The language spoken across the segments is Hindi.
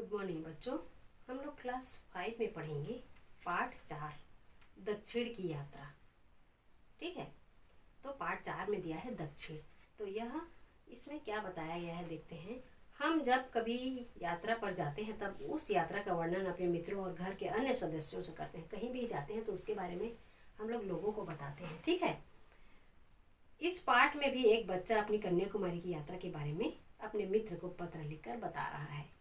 गुड मॉर्निंग बच्चों। हम लोग क्लास 5 में पढ़ेंगे पाठ 4 दक्षिण की यात्रा। ठीक है, तो पाठ 4 में दिया है दक्षिण। तो यह इसमें क्या बताया गया है देखते हैं। हम जब कभी यात्रा पर जाते हैं तब उस यात्रा का वर्णन अपने मित्रों और घर के अन्य सदस्यों से करते हैं। कहीं भी जाते हैं तो उसके बारे में हम लोग लोगों को बताते हैं। ठीक है, इस पाठ में भी एक बच्चा अपनी कन्याकुमारी की यात्रा के बारे में अपने मित्र को पत्र लिखकर बता रहा है।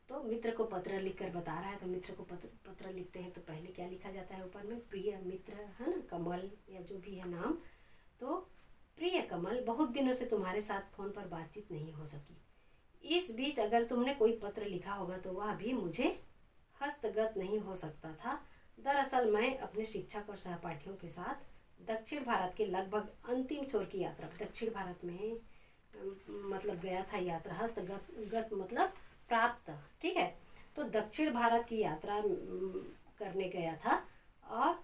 तो मित्र को पत्र लिखकर बता रहा है, तो मित्र को पत्र लिखते हैं तो पहले क्या लिखा जाता है ऊपर में, प्रिय मित्र, है ना, कमल या जो भी है नाम। तो प्रिय कमल, बहुत दिनों से तुम्हारे साथ फोन पर बातचीत नहीं हो सकी। इस बीच अगर तुमने कोई पत्र लिखा होगा तो वह भी मुझे हस्तगत नहीं हो सकता था। दरअसल मैं अपने शिक्षक और सहपाठियों के साथ दक्षिण भारत के लगभग अंतिम छोर की यात्रा, दक्षिण भारत में मतलब गया था यात्रा, हस्तगत मतलब प्राप्त। ठीक है, तो दक्षिण भारत की यात्रा करने गया था और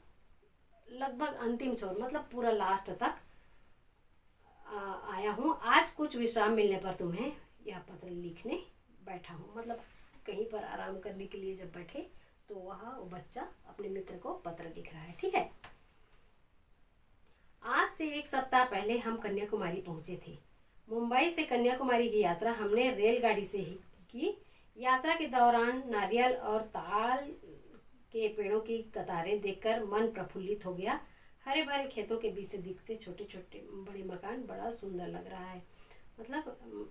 लगभग अंतिम छोर मतलब पूरा लास्ट तक आया हूँ। आज कुछ विश्राम मिलने पर तुम्हें यह पत्र लिखने बैठा हूँ। मतलब कहीं पर आराम करने के लिए जब बैठे तो वह बच्चा अपने मित्र को पत्र लिख रहा है। ठीक है, आज से एक सप्ताह पहले हम कन्याकुमारी पहुंचे थे। मुंबई से कन्याकुमारी की यात्रा हमने रेलगाड़ी से ही की। यात्रा के दौरान नारियल और ताल के पेड़ों की कतारें देखकर मन प्रफुल्लित हो गया। हरे भरे खेतों के बीच से दिखते छोटे छोटे बड़े मकान बड़ा सुंदर लग रहा है। मतलब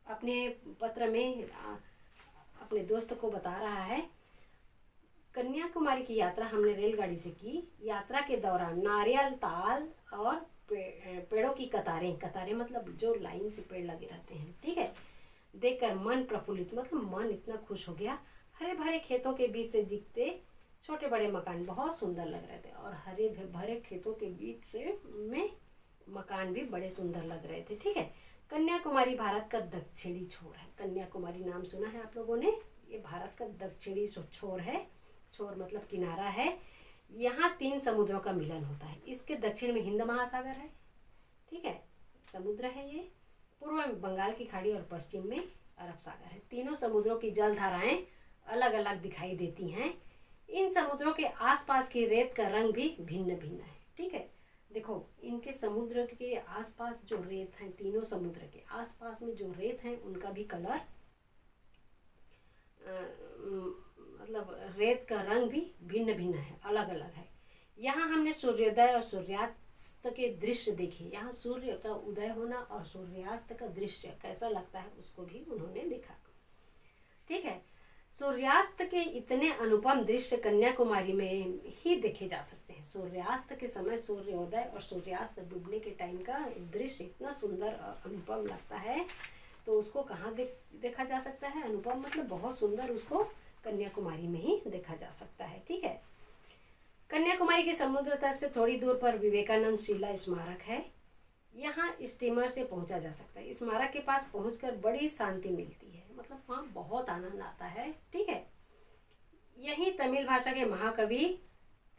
अपने पत्र में अपने दोस्त को बता रहा है, कन्याकुमारी की यात्रा हमने रेलगाड़ी से की। यात्रा के दौरान नारियल, ताल और पेड़ों की कतारें मतलब जो लाइन से पेड़ लगे रहते हैं। ठीक है, देखकर मन प्रफुल्लित मतलब मन इतना खुश हो गया। हरे भरे खेतों के बीच से दिखते छोटे बड़े मकान बहुत सुंदर लग रहे थे और हरे भरे खेतों के बीच से में मकान भी बड़े सुंदर लग रहे थे। ठीक है, कन्याकुमारी भारत का दक्षिणी छोर है। कन्याकुमारी नाम सुना है आप लोगों ने, ये भारत का दक्षिणी छोर है। छोर मतलब किनारा है। यहाँ 3 समुद्रों का मिलन होता है। इसके दक्षिण में हिंद महासागर है। ठीक है, समुद्र है ये। पूर्व में बंगाल की खाड़ी और पश्चिम में अरब सागर है। तीनों समुद्रों की जल धाराएं अलग अलग दिखाई देती हैं। इन समुद्रों के आसपास की रेत का रंग भी भिन्न भिन्न है। ठीक है, देखो इनके समुद्र के आसपास जो रेत है, तीनों समुद्र के आसपास में जो रेत है उनका भी कलर मतलब रेत का रंग भी भिन्न भिन्न है, अलग अलग है। यहाँ हमने सूर्योदय और सूर्यास्त के दृश्य देखे। यहाँ सूर्य का उदय होना और सूर्यास्त का दृश्य कैसा लगता है उसको भी उन्होंने देखा। ठीक है, सूर्यास्त के इतने अनुपम दृश्य कन्याकुमारी में ही देखे जा सकते हैं। सूर्यास्त के समय सूर्योदय और सूर्यास्त डूबने के टाइम का दृश्य इतना सुंदर और अनुपम लगता है, तो उसको कहाँ देखा जा सकता है? अनुपम मतलब बहुत सुंदर, उसको कन्याकुमारी में ही देखा जा सकता है। ठीक है, कन्याकुमारी के समुद्र तट से थोड़ी दूर पर विवेकानंद शिला स्मारक है। यहाँ स्टीमर से पहुंचा जा सकता है। स्मारक के पास पहुंचकर बड़ी शांति मिलती है, मतलब वहाँ बहुत आनंद आता है। ठीक है, यही तमिल भाषा के महाकवि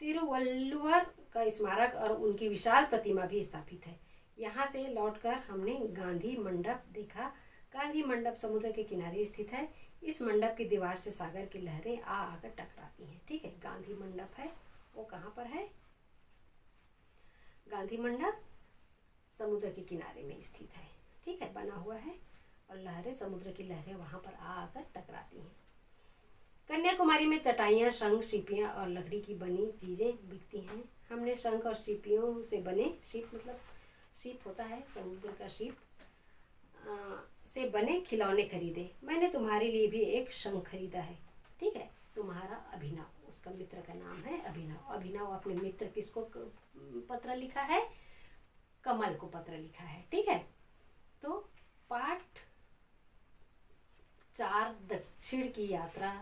तिरुवल्लुवर का स्मारक और उनकी विशाल प्रतिमा भी स्थापित है। यहाँ से लौटकर हमने गांधी मंडप देखा। गांधी मंडप समुद्र के किनारे स्थित है। इस मंडप की दीवार से सागर की लहरें आकर टकराती हैं। ठीक है, गांधी मंडप है वो कहाँ पर है? गांधी मंडप समुद्र के किनारे में स्थित है। ठीक है, बना हुआ है और लहरें, समुद्र की लहरें वहां पर आकर टकराती हैं। कन्याकुमारी में चटाइयाँ, शंख, सीपियाँ और लकड़ी की बनी चीजें बिकती हैं। हमने शंख और सीपियों से बने, सीप मतलब सीप होता है समुद्र का, सीप से बने खिलौने खरीदे। मैंने तुम्हारे लिए भी एक शंख खरीदा है। ठीक है, तुम्हारा अभिनव, उसका मित्र का नाम है अभिनव। अभिनव अपने मित्र किसको पत्र लिखा है? कमल को पत्र लिखा है। ठीक है, तो पाठ 4 दक्षिण की यात्रा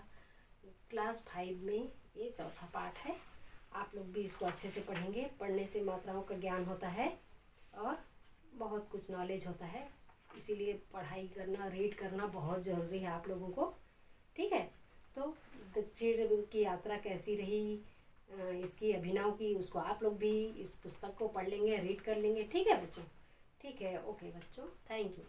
क्लास 5 में ये चौथा पाठ है। आप लोग भी इसको अच्छे से पढ़ेंगे। पढ़ने से मात्राओं का ज्ञान होता है और बहुत कुछ नॉलेज होता है, इसीलिए पढ़ाई करना, रीड करना बहुत ज़रूरी है आप लोगों को। ठीक है, तो दक्षिण की यात्रा कैसी रही, इसकी अभिनव की, उसको आप लोग भी इस पुस्तक को पढ़ लेंगे, रीड कर लेंगे। ठीक है बच्चों? ठीक है, ओके बच्चों, थैंक यू।